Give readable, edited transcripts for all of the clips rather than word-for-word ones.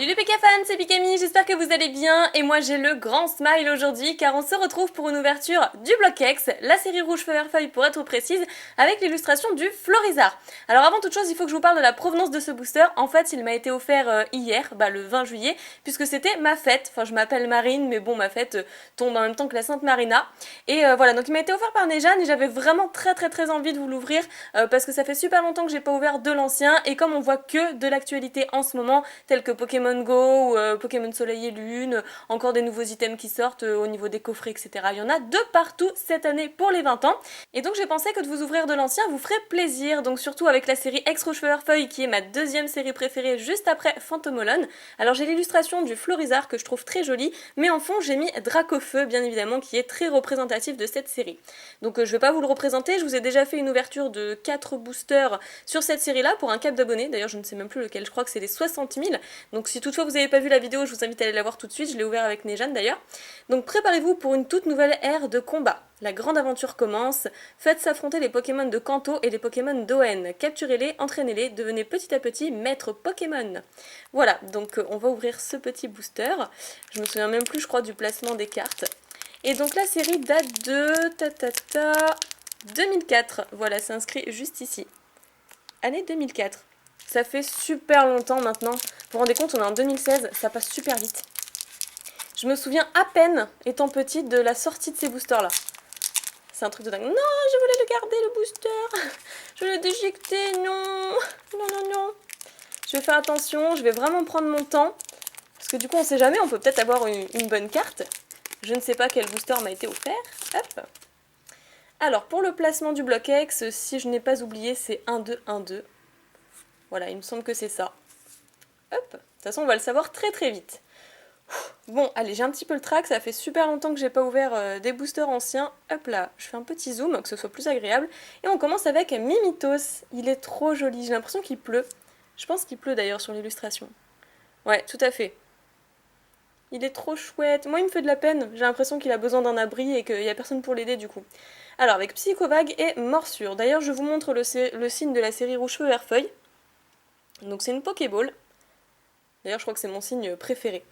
Salut les PK fans, c'est Pikami, j'espère que vous allez bien et moi j'ai le grand smile aujourd'hui car on se retrouve pour une ouverture du bloc X, la série rouge feu vert feuille pour être précise, avec l'illustration du Florizard. Alors avant toute chose, il faut que je vous parle de la provenance de ce booster. En fait, il m'a été offert hier, le 20 juillet, puisque c'était ma fête. Enfin, je m'appelle Marine, mais bon, ma fête tombe en même temps que la Sainte Marina. Et voilà, donc il m'a été offert par Nejane et j'avais vraiment très envie de vous l'ouvrir parce que ça fait super longtemps que j'ai pas ouvert de l'ancien et comme on voit que de l'actualité en ce moment, tels que Pokémon Go, ou Pokémon Soleil et Lune, encore des nouveaux items qui sortent au niveau des coffrets, etc. Il y en a de partout cette année pour les 20 ans. Et donc j'ai pensé que de vous ouvrir de l'ancien vous ferait plaisir, donc surtout avec la série X Rouge Feu Vert Feuille qui est ma deuxième série préférée juste après Phantomolon. Alors j'ai l'illustration du Florizard que je trouve très jolie, mais en fond j'ai mis Dracofeu bien évidemment qui est très représentatif de cette série. Donc je vais pas vous le représenter, je vous ai déjà fait une ouverture de 4 boosters sur cette série là pour un cap d'abonnés, d'ailleurs je ne sais même plus lequel, je crois que c'est les 60 000, donc si toutefois vous n'avez pas vu la vidéo je vous invite à aller la voir tout de suite, je l'ai ouvert avec Nejane d'ailleurs. Donc préparez-vous pour une toute nouvelle ère de combat. La grande aventure commence, faites s'affronter les Pokémon de Kanto et les Pokémon d'Oen. Capturez-les, entraînez-les, devenez petit à petit maître Pokémon. Voilà, donc on va ouvrir ce petit booster. Je me souviens même plus, je crois, du placement des cartes. Et donc la série date de 2004. Voilà, c'est inscrit juste ici. Année 2004. Ça fait super longtemps maintenant. Vous vous rendez compte, on est en 2016, ça passe super vite. Je me souviens à peine, étant petite, de la sortie de ces boosters-là. C'est un truc de dingue. Non, je voulais le garder, le booster. Je voulais le déjecter, non. Non. Je vais faire attention, je vais vraiment prendre mon temps. Parce que du coup, on sait jamais, on peut peut-être avoir une bonne carte. Je ne sais pas quel booster m'a été offert. Hop. Alors, pour le placement du bloc X, si je n'ai pas oublié, c'est 1-2-1-2. Voilà, il me semble que c'est ça. Hop. De toute façon, on va le savoir très vite. Bon, allez, j'ai un petit peu le trac, ça fait super longtemps que j'ai pas ouvert des boosters anciens. Hop là, je fais un petit zoom, que ce soit plus agréable. Et on commence avec Mimitos. Il est trop joli, j'ai l'impression qu'il pleut. Je pense qu'il pleut d'ailleurs sur l'illustration. Ouais, tout à fait. Il est trop chouette. Moi, il me fait de la peine. J'ai l'impression qu'il a besoin d'un abri et qu'il n'y a personne pour l'aider du coup. Alors, avec Psychovague et Morsure. D'ailleurs, je vous montre le signe de la série Rouge Feu Vert Feuille. Donc, c'est une Pokéball. D'ailleurs, je crois que c'est mon signe préféré.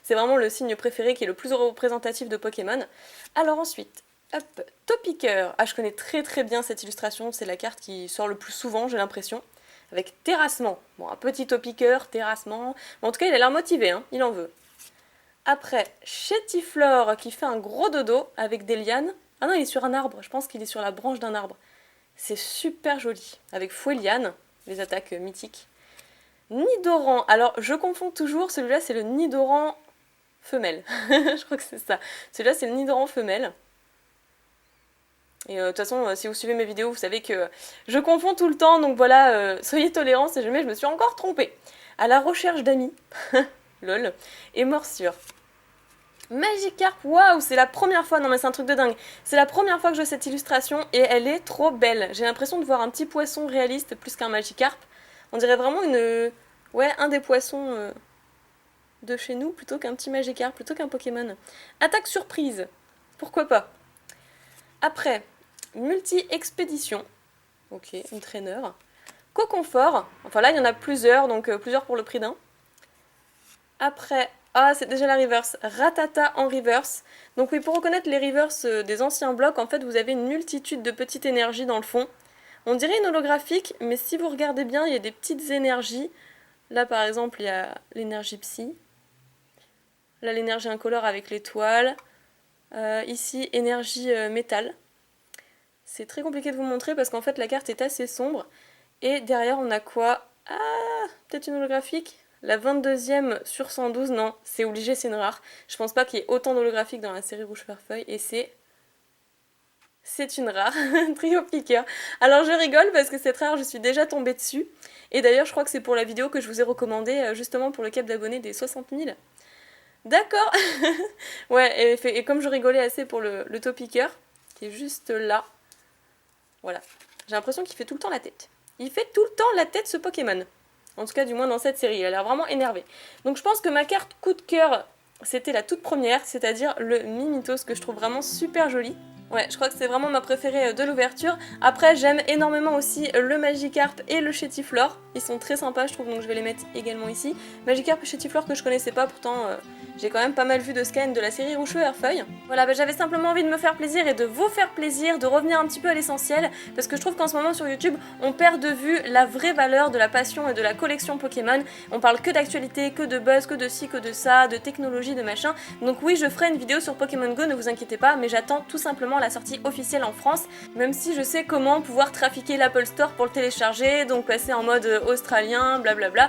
C'est vraiment le signe préféré qui est le plus représentatif de Pokémon. Alors ensuite, hop, Topiqueur. Ah, je connais très bien cette illustration, c'est la carte qui sort le plus souvent, j'ai l'impression. Avec Terrassement. Bon, un petit Topiqueur, Terrassement. Bon, en tout cas, il a l'air motivé, hein, il en veut. Après, Chétiflore qui fait un gros dodo avec des lianes. Ah non, il est sur un arbre, je pense qu'il est sur la branche d'un arbre. C'est super joli. Avec Foueliane, les attaques mythiques. Nidoran, alors je confonds toujours, celui-là c'est le Nidoran femelle, je crois que c'est ça. Celui-là c'est le Nidoran femelle. Et de toute façon, si vous suivez mes vidéos, vous savez que je confonds tout le temps, donc voilà, soyez tolérants si jamais je me suis encore trompée. À la recherche d'amis, lol, et Morsure. Magikarp, waouh, c'est la première fois, non mais c'est un truc de dingue, c'est la première fois que je vois cette illustration et elle est trop belle. J'ai l'impression de voir un petit poisson réaliste plus qu'un Magikarp. On dirait vraiment un des poissons de chez nous plutôt qu'un petit Magikarp, plutôt qu'un Pokémon. Attaque surprise, pourquoi pas. Après, multi-expédition. Ok, une traîneur. Coconfort, enfin là il y en a plusieurs, donc plusieurs pour le prix d'un. Après, c'est déjà la reverse. Ratata en reverse. Donc oui, pour reconnaître les reverse des anciens blocs, en fait vous avez une multitude de petites énergies dans le fond. On dirait une holographique, mais si vous regardez bien, il y a des petites énergies. Là, par exemple, il y a l'énergie psy. Là, l'énergie incolore avec l'étoile. Ici, énergie métal. C'est très compliqué de vous montrer parce qu'en fait, la carte est assez sombre. Et derrière, on a quoi? Ah, peut-être une holographique? La 22e sur 112, non, c'est obligé, c'est une rare. Je pense pas qu'il y ait autant d'holographiques dans la série Rouge Vert Feuille. Et c'est une rare, trio piqueur. Alors je rigole parce que cette rare, je suis déjà tombée dessus. Et d'ailleurs, je crois que c'est pour la vidéo que je vous ai recommandée, justement pour le cap d'abonnés des 60 000. D'accord. Ouais, et comme je rigolais assez pour le Topiqueur, qui est juste là. Voilà. J'ai l'impression qu'il fait tout le temps la tête. Il fait tout le temps la tête, ce Pokémon. En tout cas, du moins dans cette série. Il a l'air vraiment énervé. Donc je pense que ma carte coup de cœur, c'était la toute première, c'est-à-dire le Mimitos, que je trouve vraiment super joli. Ouais, je crois que c'est vraiment ma préférée de l'ouverture. Après, j'aime énormément aussi le Magikarp et le Chétiflore. Ils sont très sympas, je trouve, donc je vais les mettre également ici. Magikarp et Chétiflore que je connaissais pas, pourtant j'ai quand même pas mal vu de scans de la série Rouge Feuille. Voilà, j'avais simplement envie de me faire plaisir et de vous faire plaisir, de revenir un petit peu à l'essentiel, parce que je trouve qu'en ce moment sur YouTube, on perd de vue la vraie valeur de la passion et de la collection Pokémon. On parle que d'actualité, que de buzz, que de ci, que de ça, de technologie, de machin. Donc oui, je ferai une vidéo sur Pokémon Go, ne vous inquiétez pas, mais j'attends tout simplement la sortie officielle en France, même si je sais comment pouvoir trafiquer l'Apple Store pour le télécharger, donc passer en mode australien, blablabla.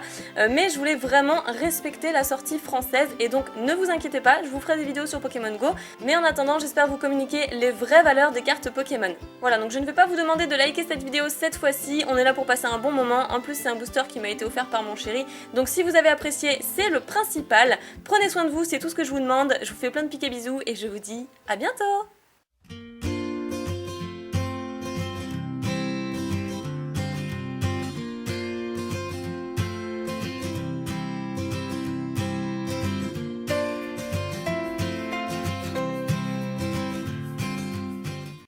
Mais je voulais vraiment respecter la sortie française, et donc ne vous inquiétez pas, je vous ferai des vidéos sur Pokémon Go, mais en attendant, j'espère vous communiquer les vraies valeurs des cartes Pokémon. Voilà, donc je ne vais pas vous demander de liker cette vidéo cette fois-ci, on est là pour passer un bon moment, en plus c'est un booster qui m'a été offert par mon chéri, donc si vous avez apprécié, c'est le principal. Prenez soin de vous, c'est tout ce que je vous demande, je vous fais plein de piquets bisous, et je vous dis à bientôt.